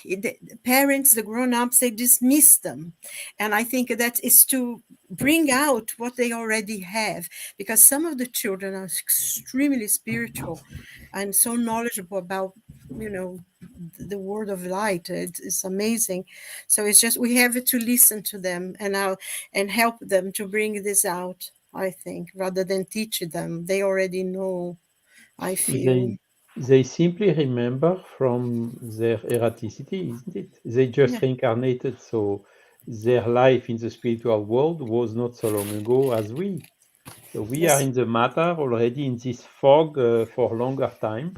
parents, the grown-ups, they dismiss them. And I think that is to bring out what they already have, because some of the children are extremely spiritual and so knowledgeable about, the word of light. It's amazing. So it's just, we have to listen to them and help them to bring this out, I think, rather than teach them. They already know, I feel. They simply remember from their erraticity, isn't it? They just reincarnated, so their life in the spiritual world was not so long ago as we. So we are in the matter already in this fog for longer time.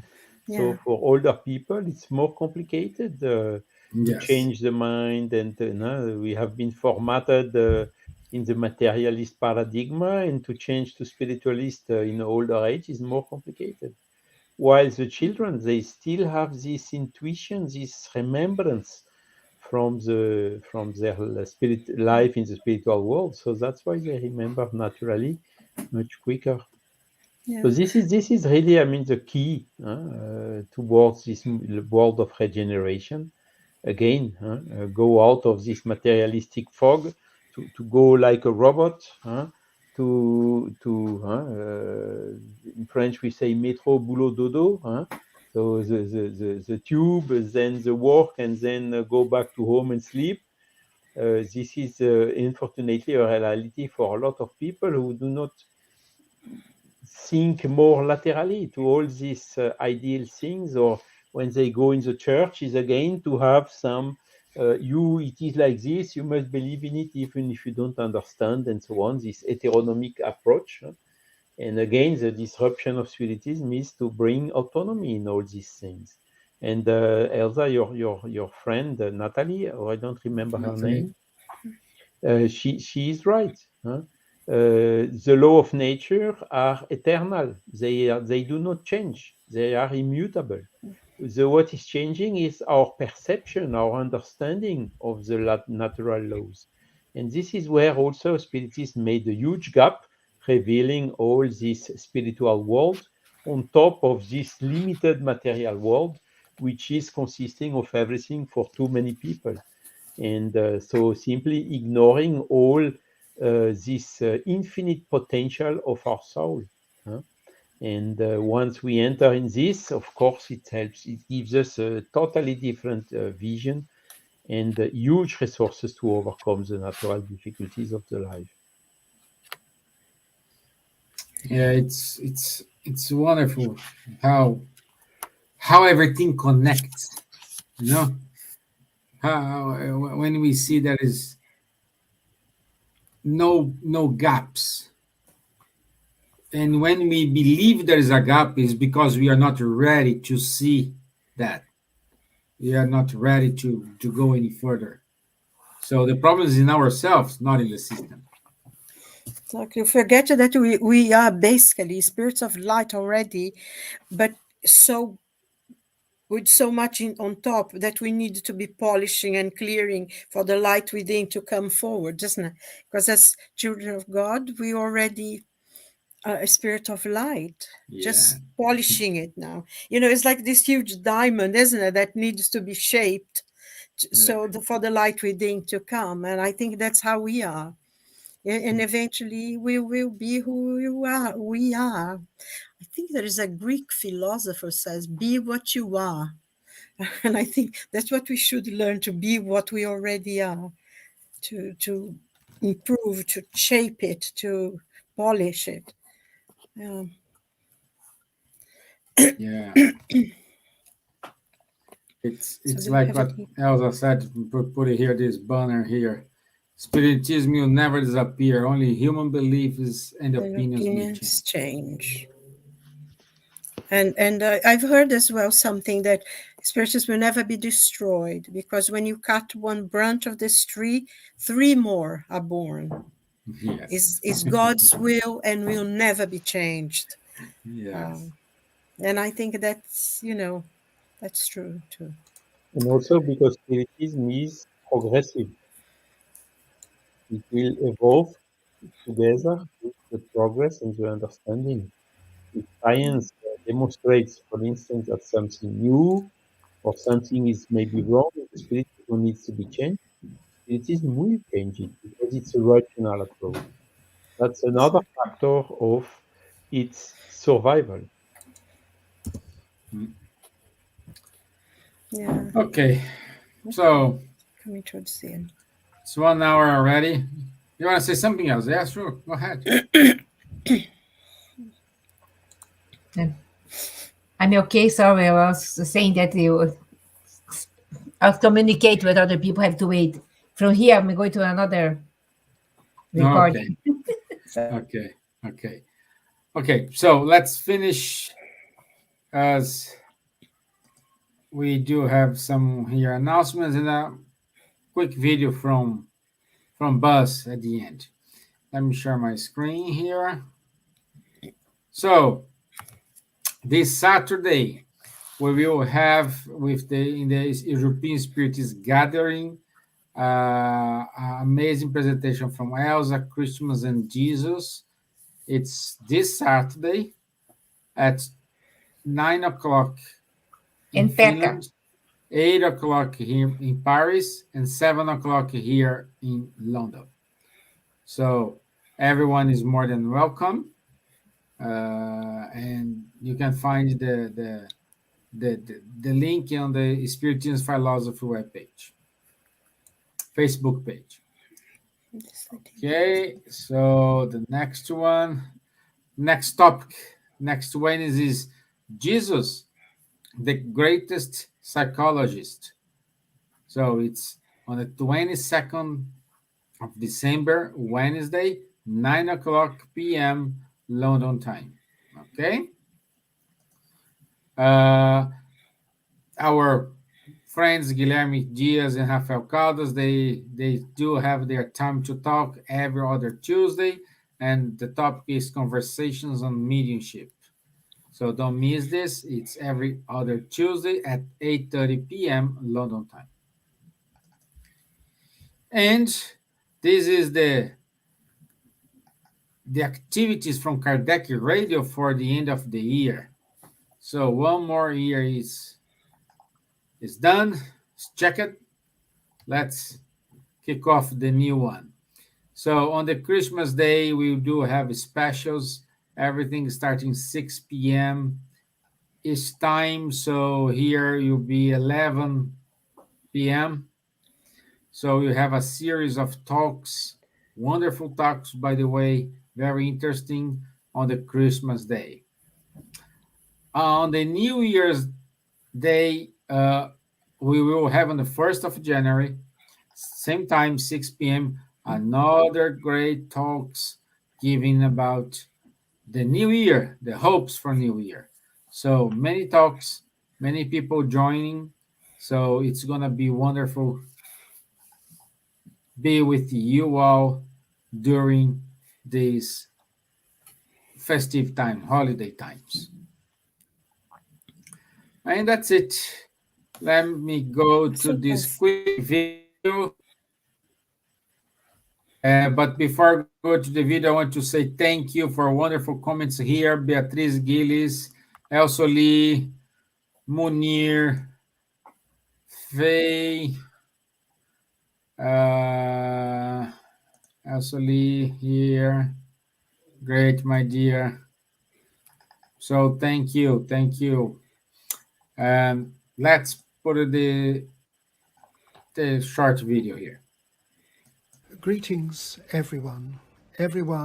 So for older people, it's more complicated to change the mind, and we have been formatted in the materialist paradigm, and to change to spiritualist in older age is more complicated. While the children, they still have this intuition, this remembrance from their spirit life in the spiritual world. So that's why they remember naturally much quicker. So this is really, I mean, the key towards this world of regeneration. Again, go out of this materialistic fog to go like a robot. In French we say métro boulot dodo. So the tube, then the work, and then go back to home and sleep. This is unfortunately a reality for a lot of people who do not think more laterally to all these ideal things, or when they go in the church is again to have some it is like this, you must believe in it even if you don't understand, and so on, this heteronomic approach. And again, the disruption of Spiritism is to bring autonomy in all these things. And Elsa, your friend Natalie, or I don't remember her name, she is right. Huh? The law of nature are eternal. They do not change. They are immutable. What is changing is our perception, our understanding of the natural laws. And this is where also Spiritism made a huge gap, revealing all this spiritual world on top of this limited material world, which is consisting of everything for too many people. And so simply ignoring all this infinite potential of our soul. Huh? And once we enter in this, of course, it helps. It gives us a totally different vision and huge resources to overcome the natural difficulties of the life. Yeah, it's wonderful how everything connects. You know, how when we see there is no gaps, and when we believe there is a gap, is because we are not ready to see that. We are not ready to go any further. So the problem is in ourselves, not in the system. Like you forget that we are basically spirits of light already, but so with so much on top that we need to be polishing and clearing for the light within to come forward, doesn't it? Because as children of God, we already are a spirit of light, just polishing it now. It's like this huge diamond, isn't it, that needs to be shaped so for the light within to come. And I think that's how we are. And eventually we will be who we are. I think there is a Greek philosopher says, be what you are. And I think that's what we should learn, to be what we already are, to improve, to shape it, to polish it. Yeah. It's like what Elsa said, put it here, this banner here. Spiritism will never disappear. Only human beliefs and opinions may change. And I've heard as well something that spiritism will never be destroyed, because when you cut one branch of this tree, 3 more are born. Yes. Is God's will and will never be changed. Yes. And I think that's that's true too. And also because Spiritism is progressive. It will evolve together with the progress and the understanding. If science demonstrates, for instance, that something new or something is maybe wrong, the Spiritism needs to be changed, Spiritism will change it because it's a rational approach. That's another factor of its survival. Yeah. Okay. So coming towards the end. It's 1 hour already. You want to say something else? Yeah, sure. Go ahead. I'm okay. Sorry, I was saying that I'll communicate with other people. Have to wait. From here, I'm going to another recording. Okay. Okay. So let's finish, as we do have some here announcements and a quick video from Buzz at the end. Let me share my screen here. So this Saturday, we will have in the European Spiritist Gathering, amazing presentation from Elsa, Christmas, and Jesus. It's this Saturday at 9 o'clock in Finland, 8 o'clock here in Paris, and 7 o'clock here in London. So everyone is more than welcome, and you can find the link on the Spiritism Philosophy webpage, Facebook page. Okay, so the next topic, next Wednesday is Jesus, the greatest psychologist. So it's on the 22nd of December, Wednesday, 9 o'clock p.m. London time. Okay. our friends Guilherme Diaz and Rafael Caldas, they do have their time to talk every other Tuesday, and the topic is conversations on mediumship. So don't miss this. It's every other Tuesday at 8:30 p.m. London time. And this is the activities from Kardec Radio for the end of the year. So one more year is done. Let's check it. Let's kick off the new one. So on the Christmas day, we do have specials. Everything starting 6 p.m. each time. So here you'll be 11 p.m. So you have a series of talks, wonderful talks, by the way, very interesting on the Christmas day. On the New Year's Day, we will have on the 1st of January, same time, 6 p.m., another great talks giving about the new year, the hopes for new year. So many talks, many people joining. So it's going to be wonderful be with you all during these festive time, holiday times. And that's it. Let me go to this quick video. But before I go to the video, I want to say thank you for wonderful comments here. Beatriz Gillis, Elsa Lee, Munir, Faye, Elsa Lee here. Great, my dear. So thank you, thank you. Let's put the short video here. Greetings, everyone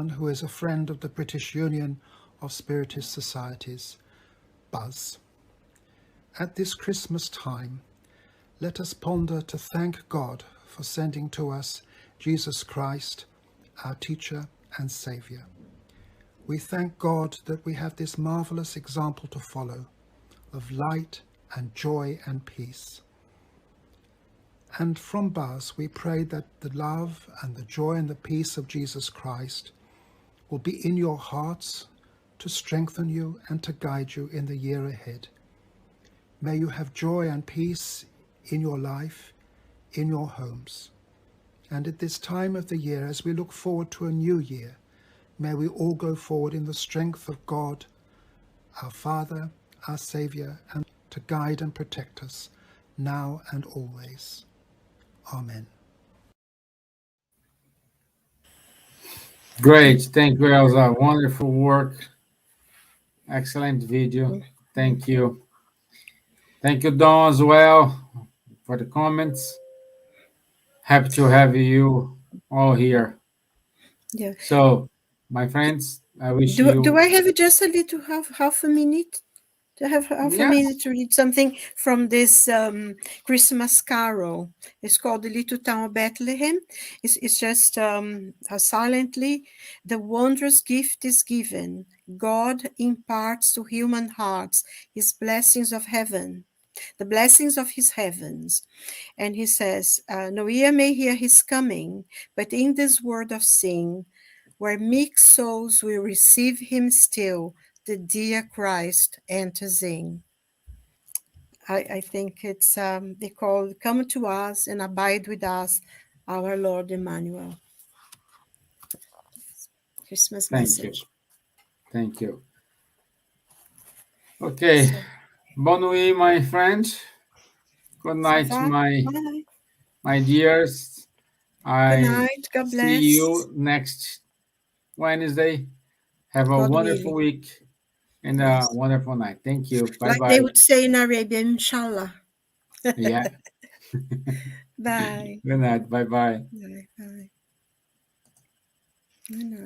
who is a friend of the British Union of Spiritist Societies, BUZZ. At this Christmas time, let us ponder to thank God for sending to us Jesus Christ, our teacher and Saviour. We thank God that we have this marvellous example to follow of light and joy and peace. And from BUZZ, we pray that the love and the joy and the peace of Jesus Christ will be in your hearts to strengthen you and to guide you in the year ahead. May you have joy and peace in your life, in your homes. And at this time of the year, as we look forward to a new year, may we all go forward in the strength of God, our Father, our Saviour, and to guide and protect us now and always. Amen. Great. Thank you, Elsa. Wonderful work. Excellent video. Thank you. Thank you, Don, as well, for the comments. Happy to have you all here. Yeah. So, my friends, I wish you... Do I have just a little half a minute? To have half a minute to read something from this Christmas carol. It's called The Little Town of Bethlehem. It's just silently, the wondrous gift is given. God imparts to human hearts his blessings of heaven, the blessings of his heavens. And he says, no ear may hear his coming, but in this word of sing, where meek souls will receive him still, the dear Christ enters in. I think it's they call come to us and abide with us, our Lord Emmanuel. Christmas message. Thank you. Okay. So, bon nuit, my friend. Good night, my dears. Good night. God bless. See you next Wednesday. Have a wonderful week. And a wonderful night. Thank you. Bye-bye. Like they would say in Arabia, inshallah. Yeah. Bye. Good night. Bye-bye. Bye. Bye. Good night.